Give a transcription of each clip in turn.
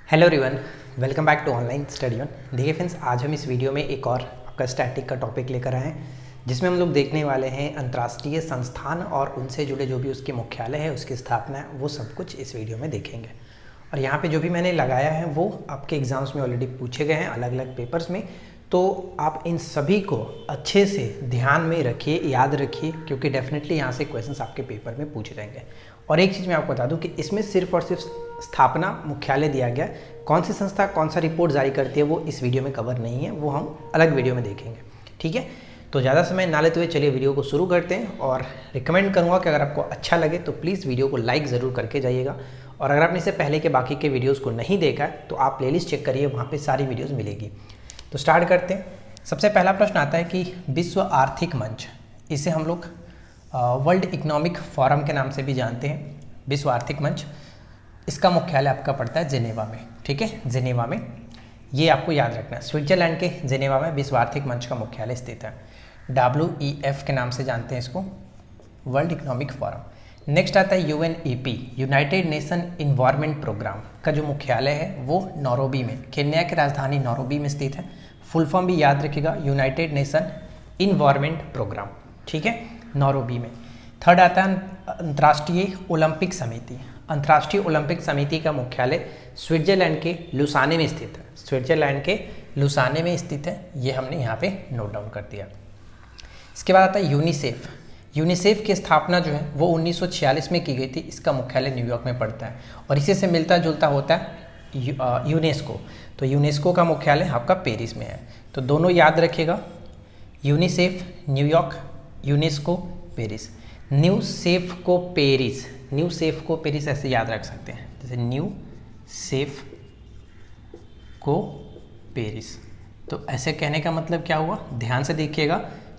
Hello everyone, welcome back to online study one. देखिए friends, आज हम इस वीडियो में एक और आपका स्टैटिक का टॉपिक लेकर आए हैं, जिसमें हम लोग देखने वाले हैं अंतर्राष्ट्रीय संस्थान और उनसे जुड़े जो भी उसके मुख्यालय है, उसकी स्थापना है, वो सब कुछ इस वीडियो में देखेंगे। और यहाँ पे जो भी मैंने लगाया है वो आपके एग्जाम्स में ऑलरेडी पूछे गए हैं अलग अलग पेपर्स में, तो आप इन सभी को अच्छे से ध्यान में रखिए, याद रखिए, क्योंकि डेफिनेटली यहाँ से क्वेश्चंस आपके पेपर में पूछे जाएंगे। और एक चीज़ मैं आपको बता दूं कि इसमें सिर्फ और सिर्फ स्थापना मुख्यालय दिया गया, कौन सी संस्था कौन सा रिपोर्ट जारी करती है वो इस वीडियो में कवर नहीं है, वो हम अलग वीडियो में देखेंगे। ठीक है, तो ज़्यादा समय ना लेते हुए चलिए वीडियो को शुरू करते हैं। और रिकमेंड करूँगा कि अगर आपको अच्छा लगे तो प्लीज़ वीडियो को लाइक ज़रूर करके जाइएगा। और अगर आपने इससे पहले के बाकी के वीडियोज़ को नहीं देखा है तो आप प्लेलिस्ट चेक करिए, वहाँ पर सारी वीडियोज़ मिलेगी। तो स्टार्ट करते हैं। सबसे पहला प्रश्न आता है कि विश्व आर्थिक मंच, इसे हम लोग वर्ल्ड इकोनॉमिक फोरम के नाम से भी जानते हैं, विश्व आर्थिक मंच, इसका मुख्यालय आपका पड़ता है जिनेवा में। ठीक है, जिनेवा में, ये आपको याद रखना है। स्विट्जरलैंड के जिनेवा में विश्व आर्थिक मंच का मुख्यालय स्थित है। WEF के नाम से जानते हैं इसको, वर्ल्ड इकोनॉमिक फोरम। नेक्स्ट आता है UNEP, united nation environment programme का जो मुख्यालय है वो नैरोबी में, केन्या की राजधानी नैरोबी में स्थित है। फुल फॉर्म भी याद रखिएगा, यूनाइटेड नेशन इन्वायरमेंट प्रोग्राम। ठीक है, नैरोबी में। थर्ड आता है अंतर्राष्ट्रीय ओलंपिक समिति। अंतर्राष्ट्रीय ओलंपिक समिति का मुख्यालय स्विट्जरलैंड के लुसाने में स्थित है। स्विट्जरलैंड के लुसाने में स्थित है, ये हमने यहाँ पे नोट डाउन कर दिया। इसके बाद आता है यूनिसेफ। यूनिसेफ की स्थापना जो है वो 1946 में की गई थी। इसका मुख्यालय न्यूयॉर्क में पड़ता है। और इसी से मिलता जुलता होता है यूनेस्को। तो यूनेस्को का मुख्यालय आपका पेरिस में है। तो दोनों याद रखिएगा, UNICEF New York, UNESCO Paris. New safe को पेरिस, न्यू सेफ को पेरिस ऐसे याद रख सकते हैं, जैसे न्यू सेफ को पेरिस। तो ऐसे कहने का मतलब क्या हुआ, ध्यान से देखिएगा।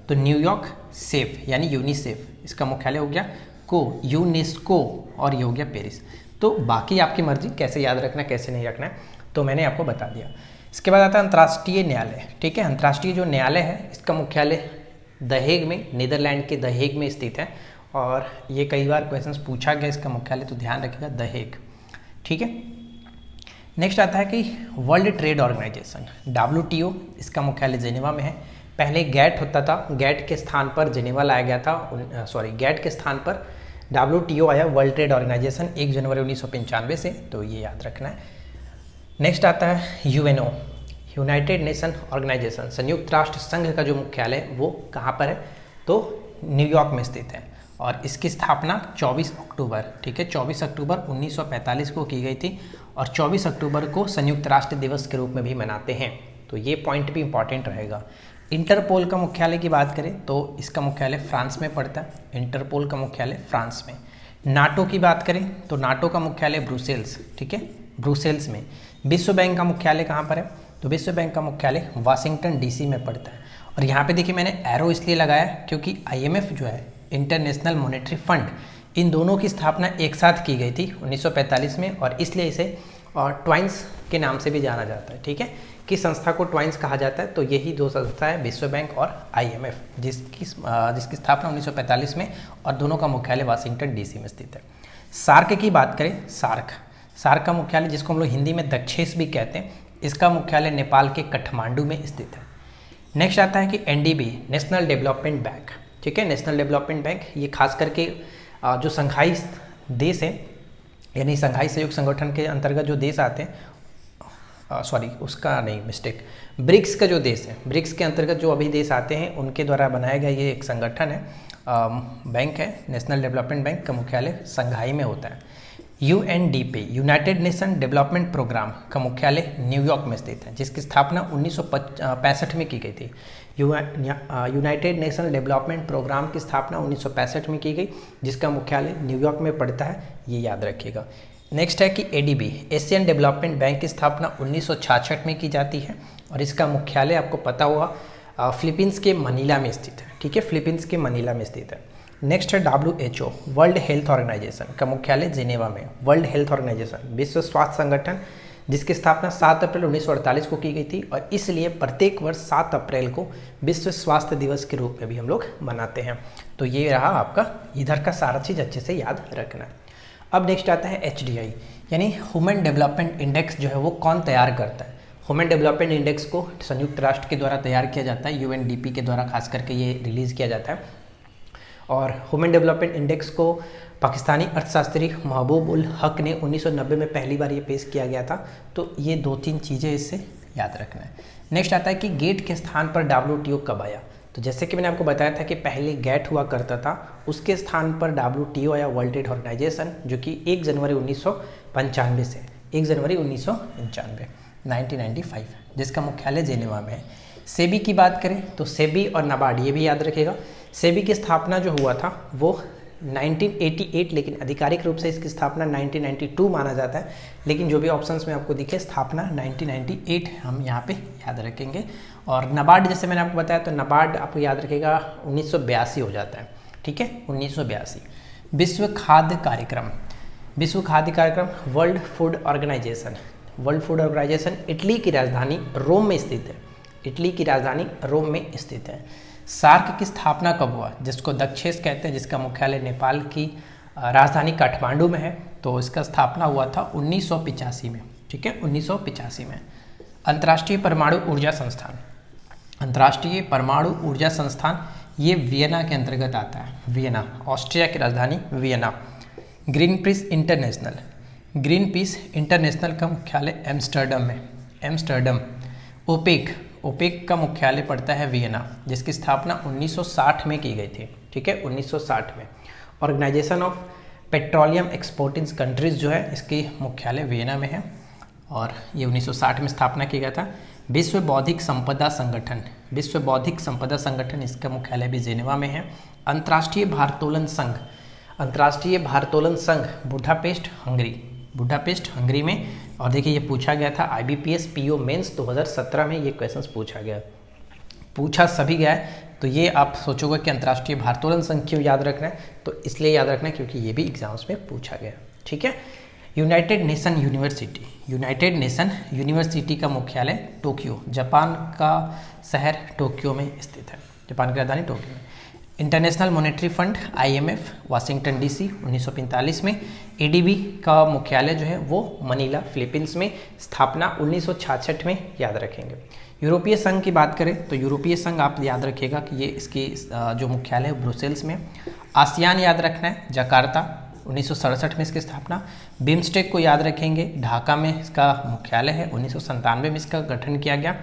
तो न्यूयॉर्क सेफ यानी यूनिसेफ, इसका मुख्यालय हो गया, को यूनेस्को, और ये हो गया पेरिस। तो बाकी आपकी मर्जी कैसे याद रखना है कैसे नहीं रखना है, तो मैंने आपको बता दिया। इसके बाद आता है अंतर्राष्ट्रीय न्यायालय। ठीक है, अंतर्राष्ट्रीय जो न्यायालय है इसका मुख्यालय द हेग में, नीदरलैंड के द हेग में स्थित है। और ये कई बार क्वेश्चंस पूछा गया इसका मुख्यालय, तो ध्यान रखिएगा द हेग। ठीक है, नेक्स्ट आता है कि वर्ल्ड ट्रेड ऑर्गेनाइजेशन WTO, इसका मुख्यालय जिनेवा में है। पहले गैट होता था, गैट के स्थान पर जिनेवा लाया गया था, गैट के स्थान पर WTO आया, वर्ल्ड ट्रेड ऑर्गेनाइजेशन, 1 जनवरी 1995 से, तो ये याद रखना है। नेक्स्ट आता है UNO, यूनाइटेड नेशन ऑर्गेनाइजेशन, संयुक्त राष्ट्र संघ का जो मुख्यालय वो कहाँ पर है, तो न्यूयॉर्क में स्थित है। और इसकी स्थापना 24 अक्टूबर, ठीक है, 24 अक्टूबर 1945 को की गई थी। और 24 अक्टूबर को संयुक्त राष्ट्र दिवस के रूप में भी मनाते हैं, तो ये पॉइंट भी इंपॉर्टेंट रहेगा। इंटरपोल का मुख्यालय की बात करें तो इसका मुख्यालय फ्रांस में पड़ता है। इंटरपोल का मुख्यालय फ्रांस में। नाटो की बात करें तो नाटो का मुख्यालय ब्रुसेल्स, ठीक है, ब्रुसेल्स में। विश्व बैंक का मुख्यालय कहाँ पर है, तो विश्व बैंक का मुख्यालय वाशिंगटन DC में पड़ता है। और यहाँ पे देखिए मैंने एरो इसलिए लगाया क्योंकि IMF जो है, इंटरनेशनल मॉनेटरी फंड, इन दोनों की स्थापना एक साथ की गई थी 1945 में, और इसलिए इसे ट्वाइंस के नाम से भी जाना जाता है। ठीक है, किस संस्था को ट्वाइंस कहा जाता है, तो यही दो संस्था है, विश्व बैंक और IMF, जिसकी स्थापना 1945 में, और दोनों का मुख्यालय वाशिंगटन DC में स्थित है। सार्क की बात करें, सार्क का मुख्यालय, जिसको हम लोग हिंदी में दक्षेस भी कहते हैं, इसका मुख्यालय नेपाल के काठमांडू में स्थित है। नेक्स्ट आता है कि NDB, नेशनल डेवलपमेंट बैंक। ठीक है, नेशनल डेवलपमेंट बैंक, ये खास करके जो संघाई देश है, यानी संघाई सहयोग संगठन के अंतर्गत जो देश आते हैं, ब्रिक्स का जो देश है, ब्रिक्स के अंतर्गत जो अभी देश आते हैं उनके द्वारा बनाया गया ये एक संगठन है, बैंक है। नेशनल डेवलपमेंट बैंक का मुख्यालय संघाई में होता है। UNDP, united nation development programme का मुख्यालय न्यूयॉर्क में स्थित है, जिसकी स्थापना 1965 में की गई थी। यूनाइटेड नेशन डेवलपमेंट प्रोग्राम की स्थापना 1965 में की गई, जिसका मुख्यालय न्यूयॉर्क में पड़ता है, ये याद रखिएगा। नेक्स्ट है कि ADB, एशियन डेवलपमेंट बैंक की स्थापना 1966 में की जाती है, और इसका मुख्यालय आपको पता होगा फिलीपींस के मनीला में स्थित है। ठीक है, फिलीपींस के मनीला में स्थित है। नेक्स्ट है WHO, वर्ल्ड हेल्थ ऑर्गेनाइजेशन का मुख्यालय जिनेवा में। वर्ल्ड हेल्थ ऑर्गेनाइजेशन, विश्व स्वास्थ्य संगठन, जिसकी स्थापना 7 अप्रैल 1948 को की गई थी, और इसलिए प्रत्येक वर्ष 7 अप्रैल को विश्व स्वास्थ्य दिवस के रूप में भी हम लोग मनाते हैं। तो ये रहा आपका, इधर का सारा चीज़ अच्छे से याद रखना है। अब नेक्स्ट आता है HDI, यानी ह्यूमन डेवलपमेंट इंडेक्स जो है वो कौन तैयार करता है? ह्यूमन डेवलपमेंट इंडेक्स को संयुक्त राष्ट्र के द्वारा तैयार किया जाता है, यूएनडीपी के द्वारा खास करके ये रिलीज़ किया जाता है। और ह्यूमन डेवलपमेंट इंडेक्स को पाकिस्तानी अर्थशास्त्री महबूब उल हक ने 1990 में पहली बार ये पेश किया गया था। तो ये 2-3 चीज़ें इससे याद रखना है। नेक्स्ट आता है कि गेट के स्थान पर WTO कब आया? तो जैसे कि मैंने आपको बताया था कि पहले गेट हुआ करता था, उसके स्थान पर WTO आया, वर्ल्ड ट्रेड ऑर्गेनाइजेशन, जो कि 1 जनवरी 1995 से 1 जनवरी 1995 जिसका मुख्यालय जेनेवा में है। सेबी की बात करें तो सेबी और नाबार्ड, ये भी याद रखेगा। सेबी की स्थापना जो हुआ था वो 1988, लेकिन आधिकारिक रूप से इसकी स्थापना 1992 माना जाता है, लेकिन जो भी ऑप्शंस में आपको दिखे स्थापना 1998 हम यहाँ पे याद रखेंगे। और नाबार्ड जैसे मैंने आपको बताया तो नाबार्ड आपको याद रखेगा 1982 हो जाता है, ठीक है, 1982। विश्व खाद्य कार्यक्रम, विश्व खाद्य कार्यक्रम world food organisation, world food organisation Italy की राजधानी रोम में स्थित है, इटली की राजधानी रोम में स्थित है। सार्क की स्थापना कब हुआ? जिसको दक्षेस कहते हैं, जिसका मुख्यालय नेपाल की राजधानी काठमांडू में है। तो इसका स्थापना हुआ था 1985 में, ठीक है, 1985 में। अंतर्राष्ट्रीय परमाणु ऊर्जा संस्थान, अंतर्राष्ट्रीय परमाणु ऊर्जा संस्थान ये वियना के अंतर्गत आता है, वियना, ऑस्ट्रिया की राजधानी Vienna. Green peas international, green peas international का मुख्यालय एम्स्टर्डम में, एम्स्टर्डम। ओपेक, ओपेक का मुख्यालय पड़ता है वियना, जिसकी स्थापना 1960 में की गई थी, ठीक है, 1960 में। Organisation of petroleum exporting countries जो है इसकी मुख्यालय वियना में है और ये 1960 में स्थापना किया गया था। विश्व बौद्धिक संपदा संगठन, विश्व बौद्धिक संपदा संगठन इसका मुख्यालय भी जेनेवा में है। अंतर्राष्ट्रीय भारोत्तोलन संघ, अंतर्राष्ट्रीय भारोत्तोलन संघ बुडापेस्ट, हंगरी, बुडापेस्ट हंगरी में। और देखिए ये पूछा गया था IBPS PO मेंस 2017 में ये क्वेश्चंस पूछा गया, पूछा सभी गया है। तो ये आप सोचोगे कि अंतर्राष्ट्रीय भारोत्तोलन संघ क्यों याद रखना है, तो इसलिए याद रखना है क्योंकि ये भी एग्जाम्स में पूछा गया, ठीक है। United nation university, United nation university का मुख्यालय टोक्यो, जापान का शहर टोक्यो में स्थित है, जापान की राजधानी टोक्यो में। International monetary fund IMF Washington DC 1945 में। ADB का मुख्यालय जो है वो मनीला फिलीपींस में, स्थापना 1966 में, याद रखेंगे। यूरोपीय संघ की बात करें तो यूरोपीय संघ आप याद रखिएगा कि ये इसकी जो मुख्यालय है ब्रुसेल्स में। आसियान याद रखना है, जकार्ता 1967 में इसकी स्थापना। बिम्स्टेक को याद रखेंगे, ढाका में इसका मुख्यालय है, 1997 में इसका गठन किया गया।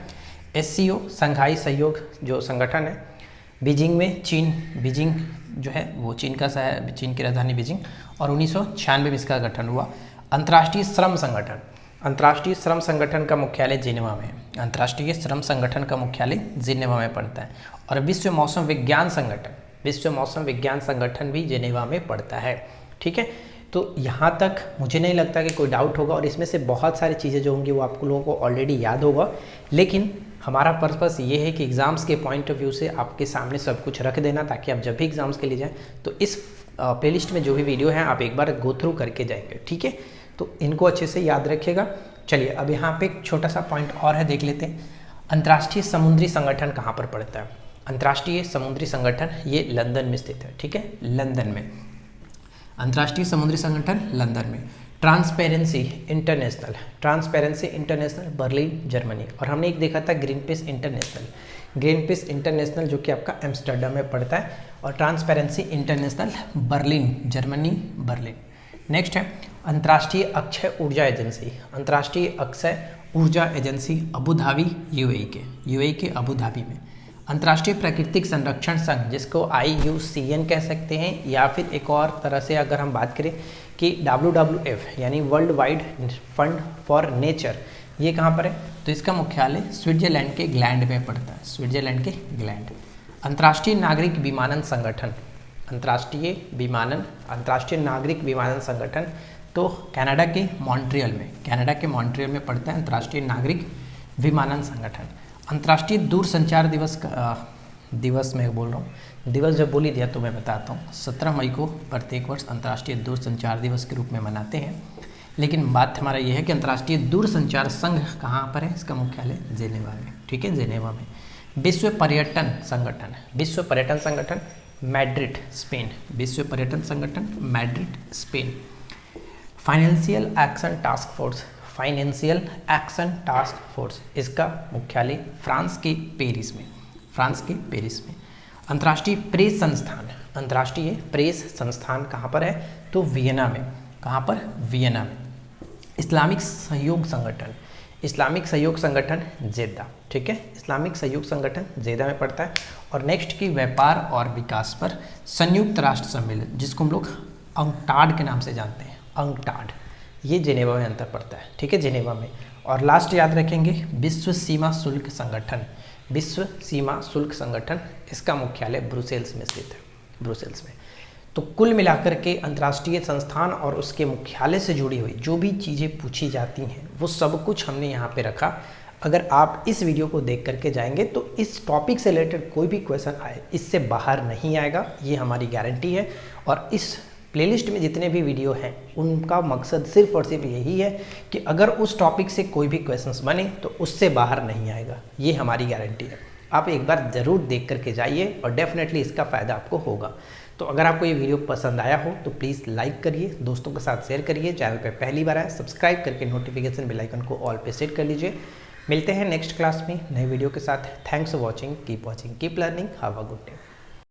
SCO संघाई सहयोग जो संगठन है, बीजिंग में, चीन, बीजिंग जो है वो चीन का शहर, चीन की राजधानी बीजिंग, और 1996 में इसका गठन हुआ। अंतर्राष्ट्रीय श्रम संगठन, अंतर्राष्ट्रीय श्रम संगठन का मुख्यालय जेनेवा में है, अंतर्राष्ट्रीय श्रम संगठन का मुख्यालय जेनेवा में पड़ता है। और विश्व मौसम विज्ञान संगठन, विश्व मौसम विज्ञान संगठन भी जेनेवा में पड़ता है, ठीक है। तो यहाँ तक मुझे नहीं लगता कि कोई डाउट होगा, और इसमें से बहुत सारी चीज़ें जो होंगी वो आप लोगों को ऑलरेडी याद होगा, लेकिन हमारा पर्पस ये है कि एग्ज़ाम्स के पॉइंट ऑफ व्यू से आपके सामने सब कुछ रख देना, ताकि आप जब भी एग्ज़ाम्स के लिए जाएं तो इस प्लेलिस्ट में जो भी वीडियो हैं आप एक बार गो थ्रू करके जाएंगे, ठीक है। तो इनको अच्छे से याद रखिएगा। चलिए अब यहाँ पे एक छोटा सा पॉइंट और है, देख लेते हैं। अंतर्राष्ट्रीय समुद्री संगठन कहाँ पर पड़ता है? अंतर्राष्ट्रीय समुद्री संगठन ये लंदन में स्थित है, ठीक है, लंदन में। अंतर्राष्ट्रीय समुद्री संगठन लंदन में। Transparency international, transparency international Berlin Germany. और हमने एक देखा था green peas international, green peas international जो कि आपका एम्स्टर्डम में पड़ता है, और transparency international Berlin Germany, Berlin. Next है अंतर्राष्ट्रीय अक्षय ऊर्जा एजेंसी, अंतर्राष्ट्रीय अक्षय ऊर्जा एजेंसी अबू धाबी यूएई के अबू धाबी में। अंतर्राष्ट्रीय प्राकृतिक संरक्षण संघ जिसको IUCN कह सकते हैं, या फिर एक और तरह से अगर हम बात करें कि WWF यानी world wide fund for nature, ये कहाँ पर है? तो इसका मुख्यालय स्विट्जरलैंड के ग्लैंड में पड़ता है, स्विट्जरलैंड के ग्लैंड। अंतर्राष्ट्रीय नागरिक विमानन संगठन, अंतर्राष्ट्रीय नागरिक विमानन संगठन तो कनाडा के मॉन्ट्रियल में पड़ता है अंतर्राष्ट्रीय नागरिक विमानन संगठन। अंतर्राष्ट्रीय दूरसंचार दिवस मैं बोल रहा हूँ, दिवस जब बोली दिया तो मैं बताता हूँ। 17 मई को प्रत्येक वर्ष अंतर्राष्ट्रीय दूरसंचार दिवस के रूप में मनाते हैं, लेकिन बात हमारा ये है कि अंतर्राष्ट्रीय दूरसंचार संघ कहाँ पर है? इसका मुख्यालय जेनेवा में, ठीक है, जेनेवा में। विश्व पर्यटन संगठन मैड्रिड, स्पेन, विश्व पर्यटन संगठन Madrid, Spain. Financial action task force, financial action task force, इसका मुख्यालय फ्रांस के पेरिस में, फ्रांस के पेरिस में। अंतर्राष्ट्रीय प्रेस संस्थान, अंतर्राष्ट्रीय प्रेस संस्थान कहाँ पर है? तो वियना में। कहाँ पर? वियना में। इस्लामिक सहयोग संगठन, इस्लामिक सहयोग संगठन जेद्दा, ठीक है, इस्लामिक सहयोग संगठन जेद्दा में पड़ता है। और नेक्स्ट की व्यापार और विकास पर संयुक्त राष्ट्र सम्मेलन, जिसको हम लोग अंकटाड के नाम से जानते हैं, अंकटाड, ये जेनेवा में अंतर पड़ता है, ठीक है, जेनेवा में। और लास्ट याद रखेंगे विश्व सीमा शुल्क संगठन, विश्व सीमा शुल्क संगठन, इसका मुख्यालय ब्रुसेल्स में स्थित है, ब्रुसेल्स में। तो कुल मिलाकर के अंतर्राष्ट्रीय संस्थान और उसके मुख्यालय से जुड़ी हुई जो भी चीज़ें पूछी जाती हैं वो सब कुछ हमने यहाँ पे रखा। अगर आप इस वीडियो को देख करके जाएंगे तो इस टॉपिक से रिलेटेड कोई भी क्वेश्चन आए इससे बाहर नहीं आएगा, ये हमारी गारंटी है। और इस प्लेलिस्ट में जितने भी वीडियो हैं उनका मकसद सिर्फ और सिर्फ यही है कि अगर उस टॉपिक से कोई भी क्वेश्चंस बने तो उससे बाहर नहीं आएगा, ये हमारी गारंटी है। आप एक बार ज़रूर देख करके जाइए और डेफिनेटली इसका फ़ायदा आपको होगा। तो अगर आपको ये वीडियो पसंद आया हो तो प्लीज़ लाइक करिए, दोस्तों के साथ शेयर करिए, चैनल पे पहली बार आए सब्सक्राइब करके नोटिफिकेशन बेल आइकन को ऑल पे सेट कर लीजिए। मिलते हैं नेक्स्ट क्लास में नए वीडियो के साथ। Thanks for watching, keep learning, have a good day.